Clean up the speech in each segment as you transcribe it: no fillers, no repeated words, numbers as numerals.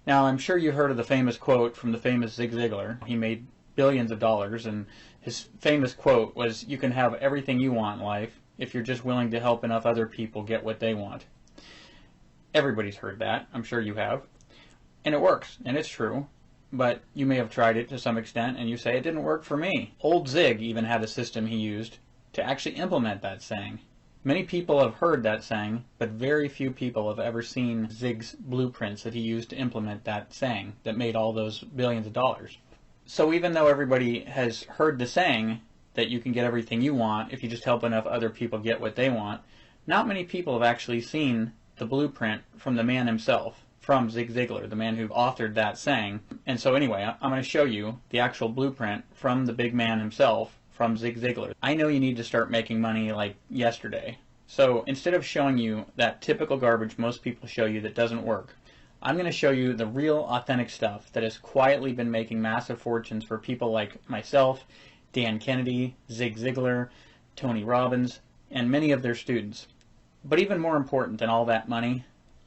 Now, I'm sure you heard of the famous quote from the famous Zig Ziglar. He made billions of dollars, and his famous quote was, "You can have everything you want in life if you're just willing to help enough other people get what they want." Everybody's heard that. I'm sure you have. And it works, and it's true. But you may have tried it to some extent, and you say, "It didn't work for me." Old Zig even had a system he used to actually implement that saying. Many people have heard that saying, but very few people have ever seen Zig's blueprints that he used to implement that saying that made all those billions of dollars. So even though everybody has heard the saying that you can get everything you want if you just help enough other people get what they want, not many people have actually seen the blueprint from the man himself, from Zig Ziglar, the man who authored that saying. And so anyway, I'm going to show you the actual blueprint from the big man himself, from Zig Ziglar. I know you need to start making money like yesterday. So instead of showing you that typical garbage most people show you that doesn't work, I'm going to show you the real authentic stuff that has quietly been making massive fortunes for people like myself, Dan Kennedy, Zig Ziglar, Tony Robbins, and many of their students. But even more important than all that money,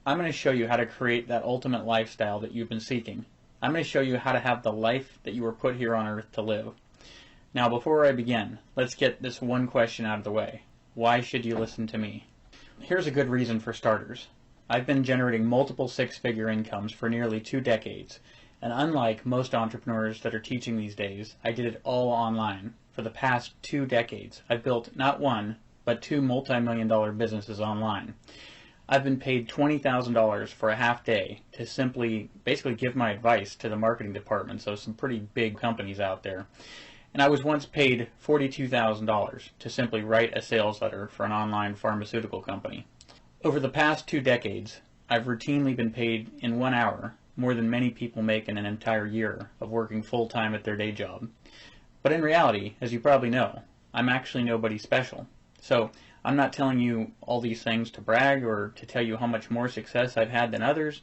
I'm going to show you how to create that ultimate lifestyle that you've been seeking. I'm going to show you how to have the life that you were put here on earth to live. Now, before I begin, let's get this one question out of the way. Why should you listen to me? Here's a good reason for starters. I've been generating multiple six-figure incomes for nearly 2 decades, and unlike most entrepreneurs that are teaching these days, I did it all online. For the past 2 decades, I've built not one, but 2 multi-million-dollar businesses online. I've been paid $20,000 for a half day to simply basically give my advice to the marketing departments of some pretty big companies out there. And I was once paid $42,000 to simply write a sales letter for an online pharmaceutical company. Over the past 2 decades, I've routinely been paid in 1 hour more than many people make in an entire year of working full-time at their day job. But in reality, as you probably know, I'm actually nobody special. So I'm not telling you all these things to brag or to tell you how much more success I've had than others.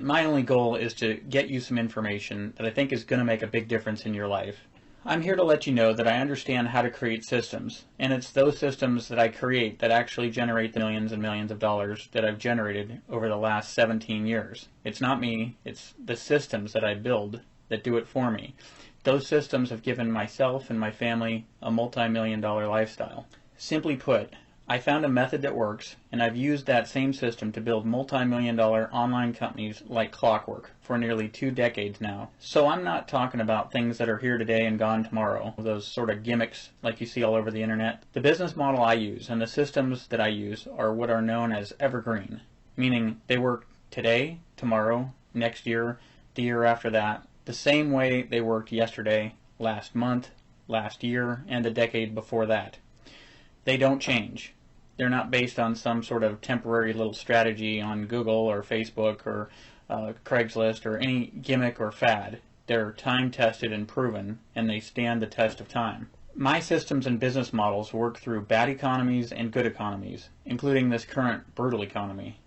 My only goal is to get you some information that I think is going to make a big difference in your life. I'm here to let you know that I understand how to create systems, and it's those systems that I create that actually generate the millions and millions of dollars that I've generated over the last 17 years. It's not me, it's the systems that I build that do it for me. Those systems have given myself and my family a multi-million-dollar lifestyle. Simply put, I found a method that works, and I've used that same system to build multi-million-dollar online companies like clockwork for nearly 2 decades now. So I'm not talking about things that are here today and gone tomorrow, those sort of gimmicks like you see all over the internet. The business model I use and the systems that I use are what are known as evergreen, meaning they work today, tomorrow, next year, the year after that, the same way they worked yesterday, last month, last year, and the decade before that. They don't change. They're not based on some sort of temporary little strategy on Google or Facebook or Craigslist or any gimmick or fad. They're time-tested and proven, and they stand the test of time. My systems and business models work through bad economies and good economies, including this current brutal economy.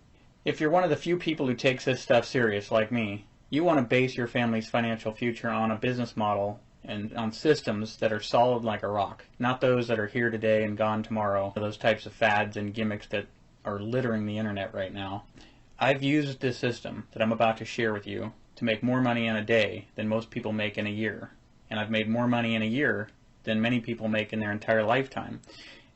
If you're one of the few people who takes this stuff serious, like me, you want to base your family's financial future on a business model and on systems that are solid like a rock, not those that are here today and gone tomorrow, those types of fads and gimmicks that are littering the internet right now. I've used this system that I'm about to share with you to make more money in a day than most people make in a year, and I've made more money in a year than many people make in their entire lifetime.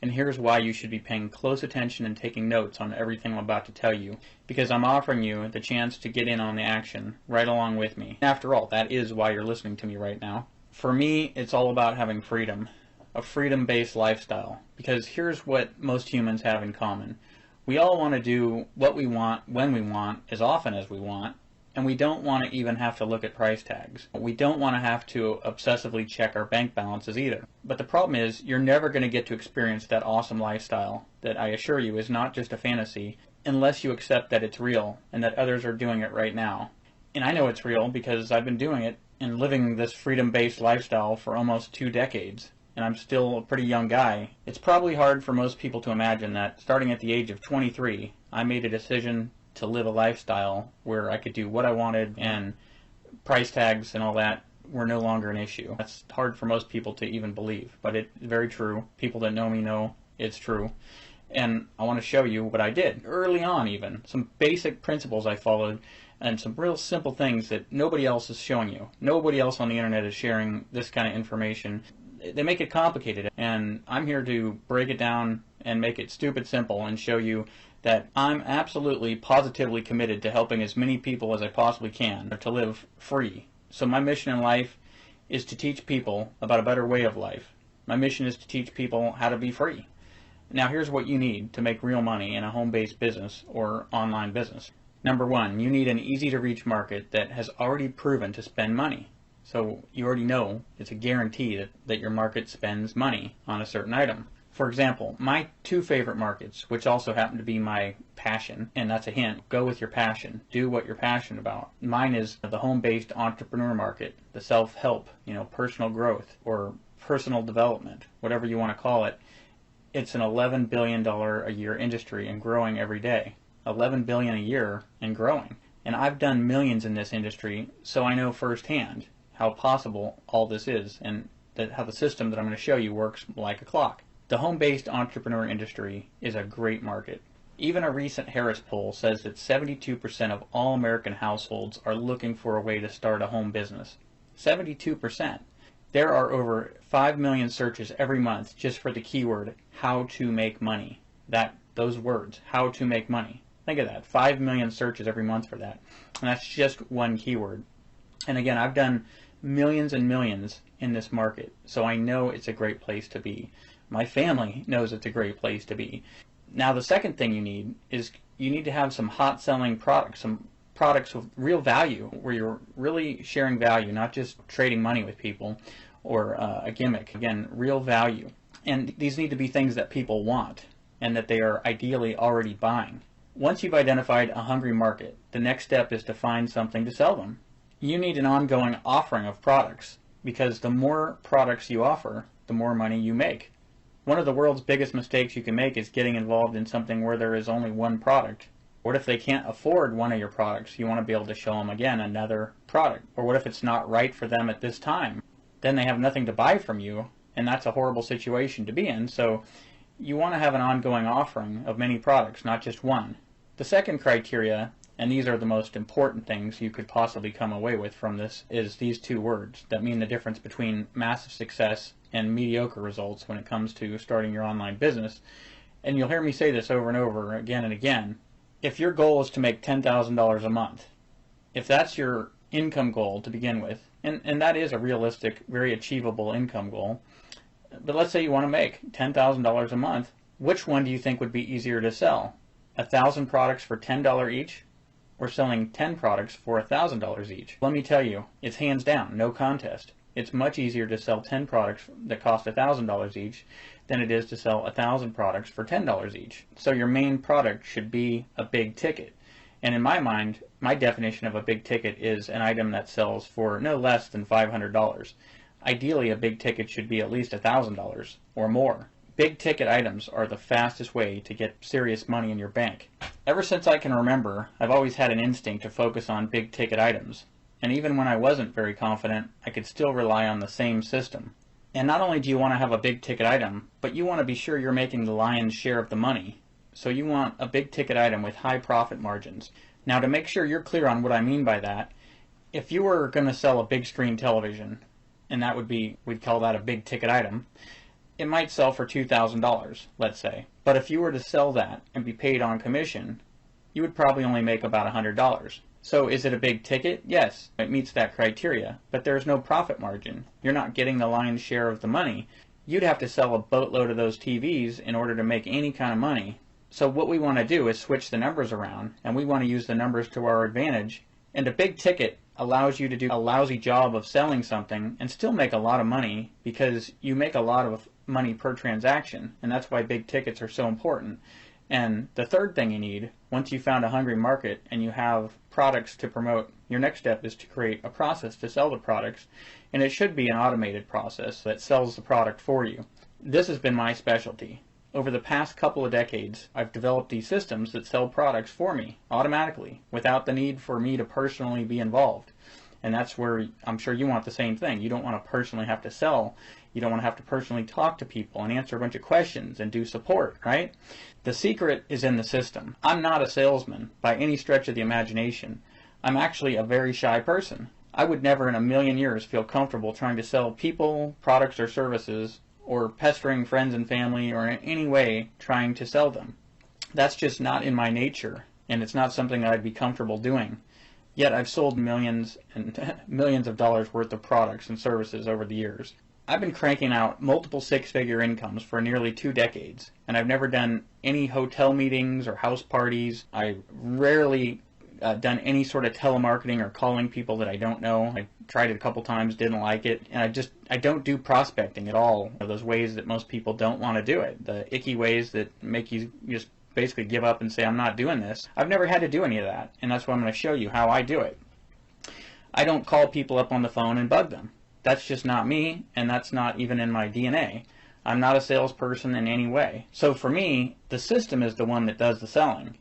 And here's why you should be paying close attention and taking notes on everything I'm about to tell you, because I'm offering you the chance to get in on the action right along with me. After all, that is why you're listening to me right now. For me, it's all about having freedom, a freedom-based lifestyle, because here's what most humans have in common. We all want to do what we want, when we want, as often as we want, and we don't want to even have to look at price tags. We don't want to have to obsessively check our bank balances either. But the problem is, you're never going to get to experience that awesome lifestyle that I assure you is not just a fantasy, unless you accept that it's real and that others are doing it right now. And I know it's real because I've been doing it and living this freedom-based lifestyle for almost 2 decades, and I'm still a pretty young guy. It's probably hard for most people to imagine that starting at the age of 23, I made a decision to live a lifestyle where I could do what I wanted and price tags and all that were no longer an issue. That's hard for most people to even believe, but it's very true. People that know me know it's true. And I want to show you what I did early on, even some basic principles I followed and some real simple things that nobody else is showing you. Nobody else on the internet is sharing this kind of information. They make it complicated, and I'm here to break it down and make it stupid simple and show you that I'm absolutely positively committed to helping as many people as I possibly can to live free. So my mission in life is to teach people about a better way of life. My mission is to teach people how to be free. Now here's what you need to make real money in a home-based business or online business. Number one, you need an easy-to-reach market that has already proven to spend money. So you already know it's a guarantee that your market spends money on a certain item. For example, my two favorite markets, which also happen to be my passion, and that's a hint, go with your passion. Do what you're passionate about. Mine is the home-based entrepreneur market, the self-help, personal growth or personal development, whatever you want to call it. It's an $11 billion a year industry and growing every day. $11 billion a year and growing. And I've done millions in this industry, so I know firsthand how possible all this is and how the system that I'm going to show you works like a clock. The home-based entrepreneur industry is a great market. Even a recent Harris poll says that 72% of all American households are looking for a way to start a home business. 72%. There are over 5 million searches every month just for the keyword, how to make money. Those words, how to make money. Think of that, 5 million searches every month for that. And that's just one keyword. And again, I've done millions and millions in this market, so I know it's a great place to be. My family knows it's a great place to be. Now the second thing you need is you need to have some hot selling products, some products with real value, where you're really sharing value, not just trading money with people or a gimmick. Again, real value. And these need to be things that people want and that they are ideally already buying. Once you've identified a hungry market, the next step is to find something to sell them. You need an ongoing offering of products, because the more products you offer, the more money you make. One of the world's biggest mistakes you can make is getting involved in something where there is only one product. What if they can't afford one of your products? You want to be able to show them again another product. Or what if it's not right for them at this time? Then they have nothing to buy from you, and that's a horrible situation to be in. So you want to have an ongoing offering of many products, not just one. The second criteria, and these are the most important things you could possibly come away with from this, is these two words that mean the difference between massive success and mediocre results when it comes to starting your online business. And you'll hear me say this over and over again and again. If your goal is to make $10,000 a month, if that's your income goal to begin with, and that is a realistic, very achievable income goal, but let's say you want to make $10,000 a month, which one do you think would be easier to sell? 1,000 products for $10 each, or selling 10 products for $1,000 each? Let me tell you, it's hands down, no contest. It's much easier to sell 10 products that cost $1,000 each than it is to sell 1,000 products for $10 each. So your main product should be a big ticket. And in my mind, my definition of a big ticket is an item that sells for no less than $500. Ideally, a big ticket should be at least $1,000 or more. Big ticket items are the fastest way to get serious money in your bank. Ever since I can remember, I've always had an instinct to focus on big ticket items. And even when I wasn't very confident, I could still rely on the same system. And not only do you want to have a big ticket item, but you want to be sure you're making the lion's share of the money. So you want a big ticket item with high profit margins. Now, to make sure you're clear on what I mean by that, if you were going to sell a big screen television, and that would be, we'd call that a big ticket item, it might sell for $2,000, let's say. But if you were to sell that and be paid on commission, you would probably only make about $100. So is it a big ticket? Yes, it meets that criteria, but there's no profit margin. You're not getting the lion's share of the money. You'd have to sell a boatload of those TVs in order to make any kind of money. So what we want to do is switch the numbers around, and we want to use the numbers to our advantage. And a big ticket allows you to do a lousy job of selling something and still make a lot of money, because you make a lot of money per transaction, and that's why big tickets are so important. And the third thing you need, once you've found a hungry market and you have products to promote, your next step is to create a process to sell the products, and it should be an automated process that sells the product for you. This has been my specialty. Over the past couple of decades, I've developed these systems that sell products for me automatically without the need for me to personally be involved. And that's where I'm sure you want the same thing. You don't want to personally have to sell. You don't want to have to personally talk to people and answer a bunch of questions and do support, right? The secret is in the system. I'm not a salesman by any stretch of the imagination. I'm actually a very shy person. I would never in a million years feel comfortable trying to sell people, products, or services, or pestering friends and family, or in any way trying to sell them. That's just not in my nature, and it's not something that I'd be comfortable doing. Yet I've sold millions and millions of dollars worth of products and services over the years. I've been cranking out multiple six-figure incomes for nearly 2 decades, and I've never done any hotel meetings or house parties. I rarely done any sort of telemarketing or calling people that I don't know. I tried it a couple times, didn't like it, and I don't do prospecting at all. Those ways that most people don't want to do it, the icky ways that make you just basically give up and say, I'm not doing this. I've never had to do any of that, and that's why I'm going to show you how I do it. I don't call people up on the phone and bug them. That's just not me, and that's not even in my DNA. I'm not a salesperson in any way. So for me, the system is the one that does the selling.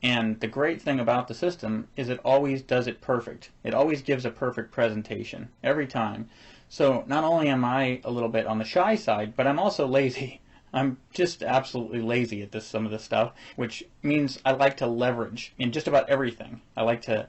And the great thing about the system is it always does it perfect. It always gives a perfect presentation, every time. So not only am I a little bit on the shy side, but I'm also lazy. I'm just absolutely lazy at some of this stuff, which means I like to leverage in just about everything. I like to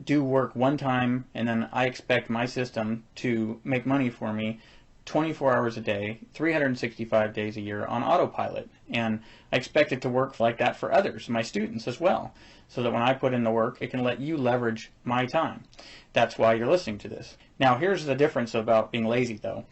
do work one time, and then I expect my system to make money for me 24 hours a day, 365 days a year on autopilot. And I expect it to work like that for others, my students as well, so that when I put in the work, it can let you leverage my time. That's why you're listening to this. Now, here's the difference about being lazy, though.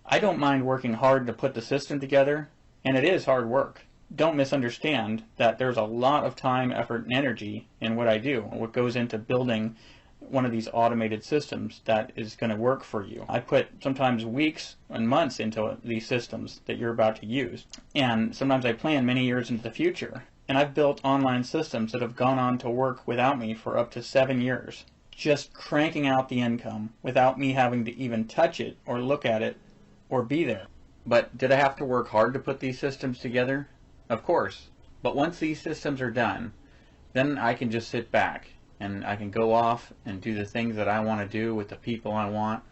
I don't mind working hard to put the system together, and it is hard work. Don't misunderstand that there's a lot of time, effort, and energy in what I do, what goes into building one of these automated systems that is going to work for you. I put sometimes weeks and months into these systems that you're about to use, and sometimes I plan many years into the future. And I've built online systems that have gone on to work without me for up to 7 years, just cranking out the income without me having to even touch it or look at it or be there. But did I have to work hard to put these systems together? Of course. But once these systems are done, then I can just sit back and I can go off and do the things that I want to do with the people I want,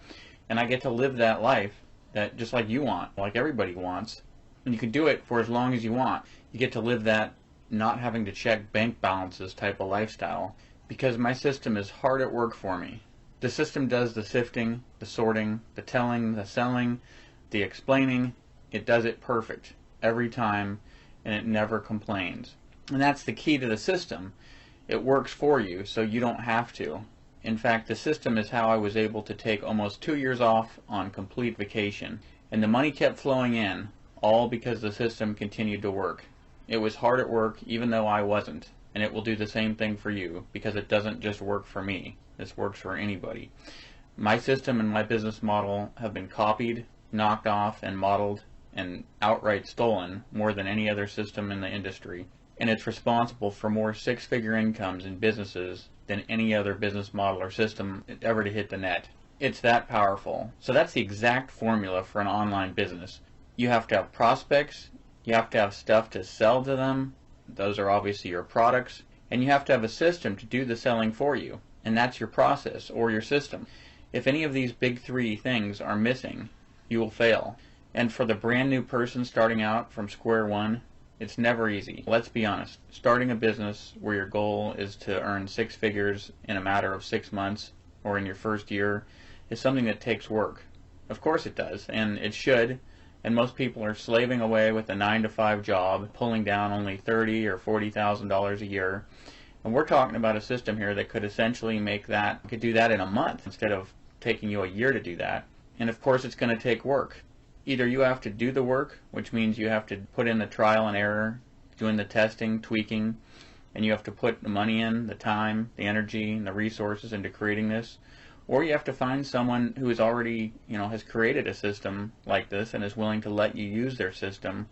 and I get to live that life that just like you want, like everybody wants, and you can do it for as long as you want. You get to live that not having to check bank balances type of lifestyle, because my system is hard at work for me. The system does the sifting, the sorting, the telling, the selling, the explaining. It does it perfect every time, and it never complains. And that's the key to the system. It works for you, so you don't have to. In fact, the system is how I was able to take almost 2 years off on complete vacation. And the money kept flowing in, all because the system continued to work. It was hard at work, even though I wasn't. And it will do the same thing for you, because it doesn't just work for me. This works for anybody. My system and my business model have been copied, knocked off, and modeled, and outright stolen more than any other system in the industry. And it's responsible for more six-figure incomes in businesses than any other business model or system ever to hit the net. It's that powerful. So that's the exact formula for an online business. You have to have prospects, you have to have stuff to sell to them, those are obviously your products, and you have to have a system to do the selling for you, and that's your process or your system. If any of these big three things are missing, you will fail. And for the brand new person starting out from square one, it's never easy. Let's be honest. Starting a business where your goal is to earn 6 figures in a matter of 6 months or in your first year is something that takes work. Of course it does, and it should. And most people are slaving away with a 9-to-5 job, pulling down only $30,000 or $40,000 a year. And we're talking about a system here that could essentially could do that in a month instead of taking you a year to do that. And of course it's going to take work. Either you have to do the work, which means you have to put in the trial and error, doing the testing, tweaking, and you have to put the money in, the time, the energy, and the resources into creating this, or you have to find someone who is already, has created a system like this and is willing to let you use their system.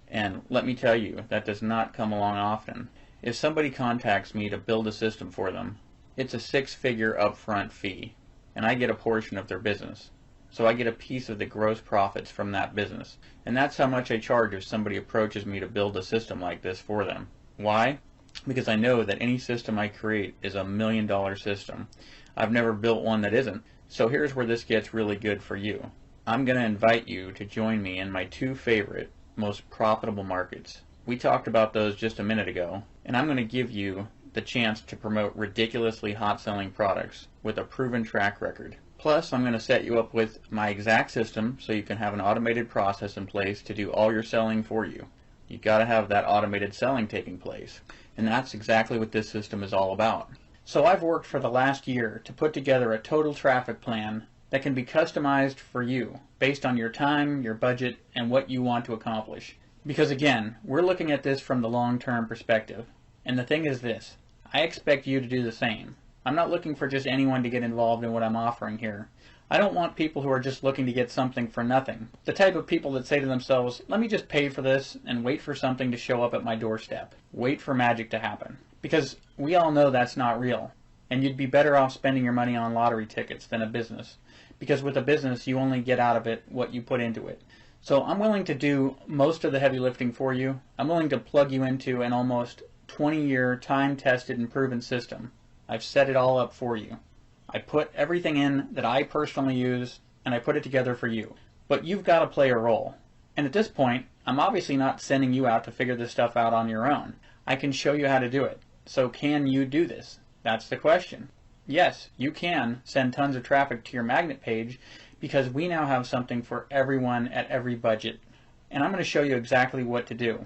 And let me tell you, that does not come along often. If somebody contacts me to build a system for them, it's a 6-figure upfront fee, and I get a portion of their business. So I get a piece of the gross profits from that business. And that's how much I charge if somebody approaches me to build a system like this for them. Why? Because I know that any system I create is a $1 million system. I've never built one that isn't. So here's where this gets really good for you. I'm going to invite you to join me in my 2 favorite, most profitable markets. We talked about those just a minute ago, and I'm going to give you the chance to promote ridiculously hot-selling products with a proven track record. Plus, I'm going to set you up with my exact system so you can have an automated process in place to do all your selling for you. You've got to have that automated selling taking place. And that's exactly what this system is all about. So I've worked for the last year to put together a total traffic plan that can be customized for you based on your time, your budget, and what you want to accomplish. Because again, we're looking at this from the long-term perspective. And the thing is this, I expect you to do the same. I'm not looking for just anyone to get involved in what I'm offering here. I don't want people who are just looking to get something for nothing. The type of people that say to themselves, let me just pay for this and wait for something to show up at my doorstep. Wait for magic to happen. Because we all know that's not real. And you'd be better off spending your money on lottery tickets than a business. Because with a business, you only get out of it what you put into it. So I'm willing to do most of the heavy lifting for you. I'm willing to plug you into an almost 20-year time-tested and proven system. I've set it all up for you. I put everything in that I personally use, and I put it together for you. But you've got to play a role. And at this point, I'm obviously not sending you out to figure this stuff out on your own. I can show you how to do it. So can you do this? That's the question. Yes, you can send tons of traffic to your magnet page because we now have something for everyone at every budget. And I'm going to show you exactly what to do.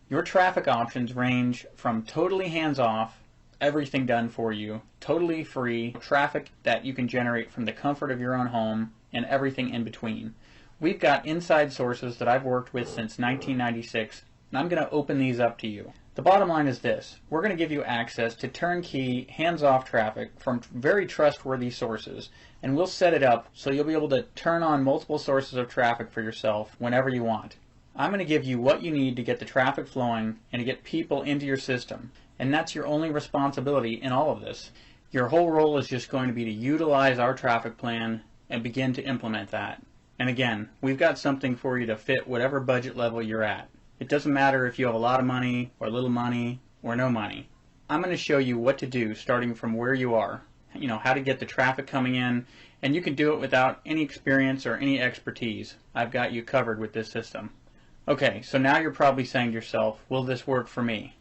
Your traffic options range from totally hands-off, everything done for you, totally free, traffic that you can generate from the comfort of your own home, and everything in between. We've got inside sources that I've worked with since 1996, and I'm going to open these up to you. The bottom line is this. We're going to give you access to turnkey, hands-off traffic from very trustworthy sources, and we'll set it up so you'll be able to turn on multiple sources of traffic for yourself whenever you want. I'm going to give you what you need to get the traffic flowing and to get people into your system, and that's your only responsibility in all of this. Your whole role is just going to be to utilize our traffic plan and begin to implement that. And again, we've got something for you to fit whatever budget level you're at. It doesn't matter if you have a lot of money or little money or no money. I'm going to show you what to do starting from where you are, how to get the traffic coming in, and you can do it without any experience or any expertise. I've got you covered with this system. Okay, so now you're probably saying to yourself, will this work for me?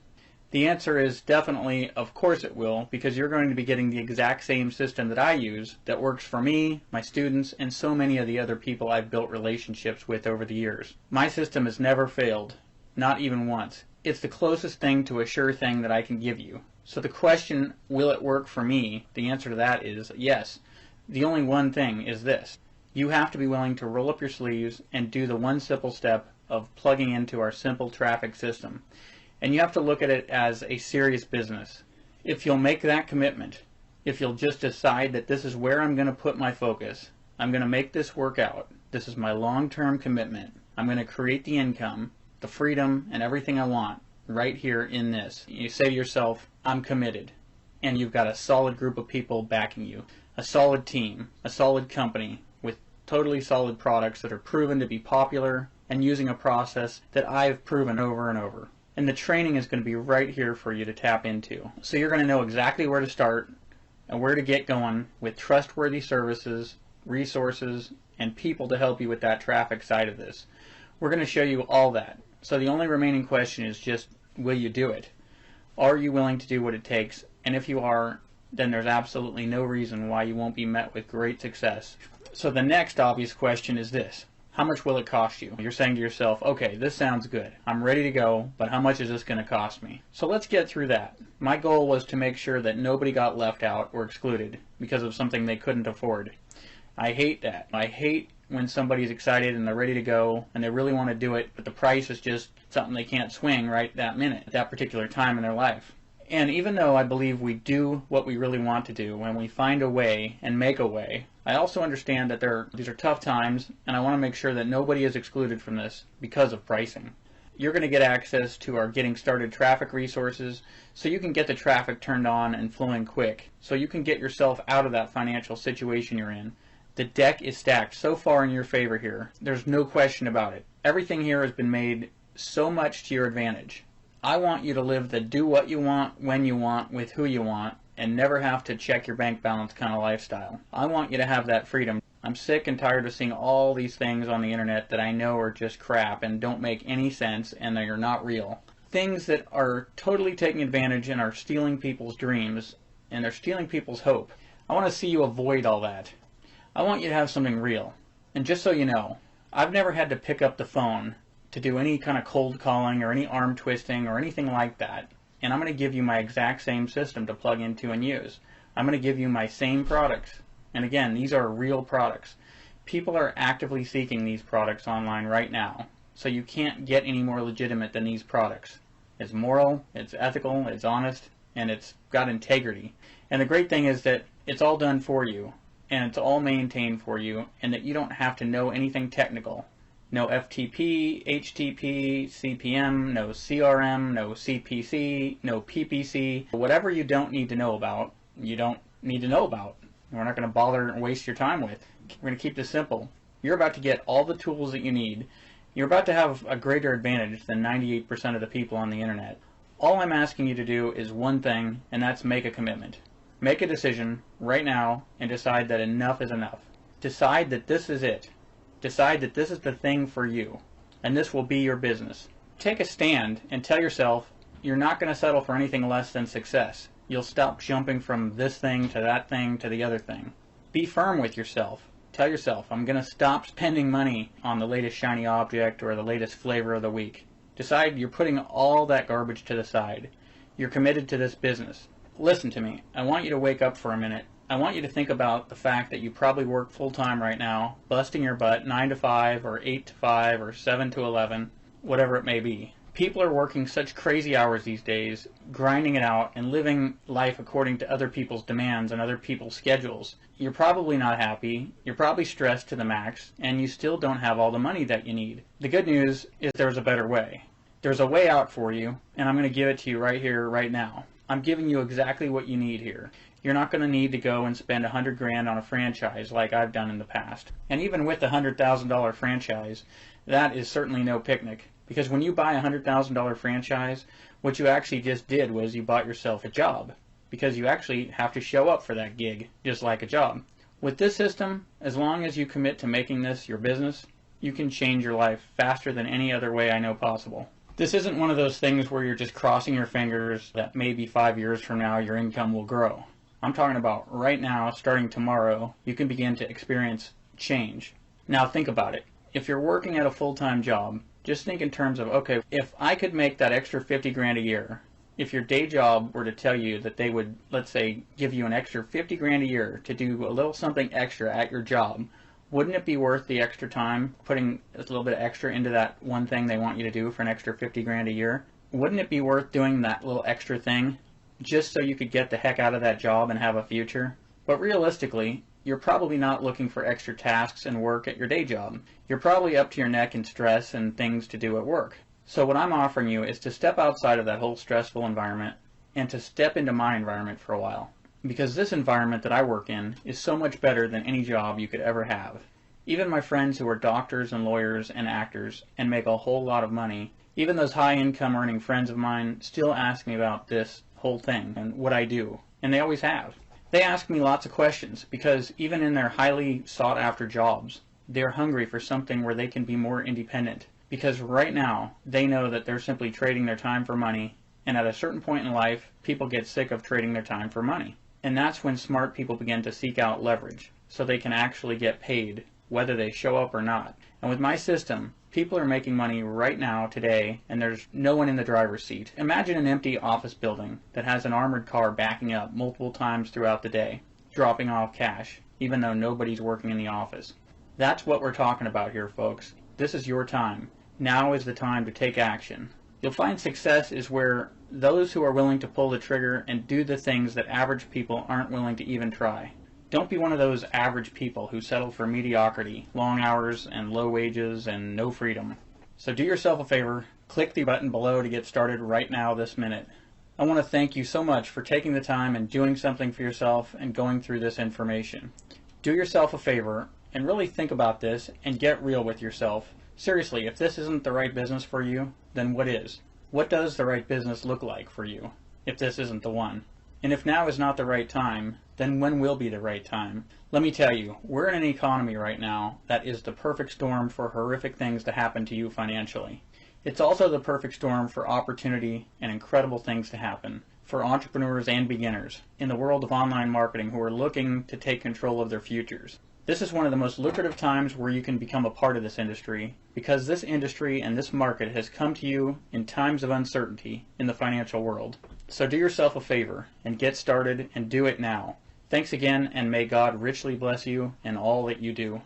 The answer is definitely, of course it will, because you're going to be getting the exact same system that I use that works for me, my students, and so many of the other people I've built relationships with over the years. My system has never failed, not even once. It's the closest thing to a sure thing that I can give you. So the question, will it work for me? The answer to that is yes. The only one thing is this. You have to be willing to roll up your sleeves and do the one simple step of plugging into our simple traffic system. And you have to look at it as a serious business. If you'll make that commitment, if you'll just decide that this is where I'm going to put my focus, I'm going to make this work out, this is my long-term commitment, I'm going to create the income, the freedom, and everything I want right here in this. You say to yourself, I'm committed. And you've got a solid group of people backing you, a solid team, a solid company with totally solid products that are proven to be popular and using a process that I've proven over and over. And the training is going to be right here for you to tap into. So you're going to know exactly where to start and where to get going with trustworthy services, resources, and people to help you with that traffic side of this. We're going to show you all that. So the only remaining question is just, will you do it? Are you willing to do what it takes? And if you are, then there's absolutely no reason why you won't be met with great success. So the next obvious question is this. How much will it cost you? You're saying to yourself, okay, this sounds good. I'm ready to go, but how much is this going to cost me? So let's get through that. My goal was to make sure that nobody got left out or excluded because of something they couldn't afford. I hate that. I hate when somebody's excited and they're ready to go and they really want to do it, but the price is just something they can't swing right that minute, at that particular time in their life. And even though I believe we do what we really want to do when we find a way and make a way, I also understand that these are tough times, and I want to make sure that nobody is excluded from this because of pricing. You're going to get access to our Getting Started traffic resources so you can get the traffic turned on and flowing quick, so you can get yourself out of that financial situation you're in. The deck is stacked so far in your favor here. There's no question about it. Everything here has been made so much to your advantage. I want you to live the do what you want, when you want, with who you want, and never have to check your bank balance kind of lifestyle. I want you to have that freedom. I'm sick and tired of seeing all these things on the internet that I know are just crap and don't make any sense and they're not real. things that are totally taking advantage and are stealing people's dreams and they're stealing people's hope. I want to see you avoid all that. I want you to have something real. And just so you know, I've never had to pick up the phone to do any kind of cold calling or any arm twisting or anything like that. And I'm going to give you my exact same system to plug into and use. I'm going to give you my same products. And again, these are real products. People are actively seeking these products online right now. So you can't get any more legitimate than these products. It's moral, it's ethical, it's honest, and it's got integrity. And the great thing is that it's all done for you, and it's all maintained for you, and that you don't have to know anything technical. No FTP, HTTP, CPM, no CRM, no CPC, no PPC. Whatever you don't need to know about, you don't need to know about. We're not going to bother and waste your time with. We're going to keep this simple. You're about to get all the tools that you need. You're about to have a greater advantage than 98% of the people on the internet. All I'm asking you to do is one thing, and that's make a commitment. Make a decision right now and decide that enough is enough. Decide that this is it. Decide that this is the thing for you, and this will be your business. Take a stand and tell yourself you're not going to settle for anything less than success. You'll stop jumping from this thing to that thing to the other thing. Be firm with yourself. Tell yourself, I'm going to stop spending money on the latest shiny object or the latest flavor of the week. Decide you're putting all that garbage to the side. You're committed to this business. Listen to me. I want you to wake up for a minute. I want you to think about the fact that you probably work full-time right now, busting your butt 9 to 5 or 8 to 5 or 7 to 11, whatever it may be. People are working such crazy hours these days, grinding it out and living life according to other people's demands and other people's schedules. You're probably not happy, you're probably stressed to the max, and you still don't have all the money that you need. The good news is there's a better way. There's a way out for you, and I'm going to give it to you right here, right now. I'm giving you exactly what you need here. You're not going to need to go and spend $100 grand on a franchise like I've done in the past. And even with the $100,000 franchise, that is certainly no picnic. Because when you buy a $100,000 franchise, what you actually just did was you bought yourself a job. Because you actually have to show up for that gig, just like a job. With this system, as long as you commit to making this your business, you can change your life faster than any other way I know possible. This isn't one of those things where you're just crossing your fingers that maybe 5 years from now your income will grow. I'm talking about right now, starting tomorrow, you can begin to experience change. Now think about it. If you're working at a full-time job, just think in terms of, okay, if I could make that extra 50 grand a year, if your day job were to tell you that they would, let's say, give you an extra 50 grand a year to do a little something extra at your job, wouldn't it be worth the extra time, putting a little bit extra into that one thing they want you to do for an extra 50 grand a year? Wouldn't it be worth doing that little extra thing just so you could get the heck out of that job and have a future? But realistically, you're probably not looking for extra tasks and work at your day job. You're probably up to your neck in stress and things to do at work. So what I'm offering you is to step outside of that whole stressful environment and to step into my environment for a while. Because this environment that I work in is so much better than any job you could ever have. Even my friends who are doctors and lawyers and actors and make a whole lot of money, even those high income earning friends of mine still ask me about this whole thing and what I do. And they always have. They ask me lots of questions because even in their highly sought after jobs, they're hungry for something where they can be more independent. Because right now, they know that they're simply trading their time for money, and at a certain point in life, people get sick of trading their time for money. And that's when smart people begin to seek out leverage, so they can actually get paid, whether they show up or not. And with my system, people are making money right now, today, and there's no one in the driver's seat. Imagine an empty office building that has an armored car backing up multiple times throughout the day, dropping off cash, even though nobody's working in the office. That's what we're talking about here, folks. This is your time. Now is the time to take action. You'll find success is where those who are willing to pull the trigger and do the things that average people aren't willing to even try. Don't be one of those average people who settle for mediocrity, long hours and low wages and no freedom. So do yourself a favor, click the button below to get started right now this minute. I want to thank you so much for taking the time and doing something for yourself and going through this information. Do yourself a favor and really think about this and get real with yourself. Seriously, if this isn't the right business for you, then what is? What does the right business look like for you if this isn't the one? And if now is not the right time, then when will be the right time? Let me tell you, we're in an economy right now that is the perfect storm for horrific things to happen to you financially. It's also the perfect storm for opportunity and incredible things to happen for entrepreneurs and beginners in the world of online marketing who are looking to take control of their futures. This is one of the most lucrative times where you can become a part of this industry, because this industry and this market has come to you in times of uncertainty in the financial world. So do yourself a favor and get started, and do it now. Thanks again, and may God richly bless you in all that you do.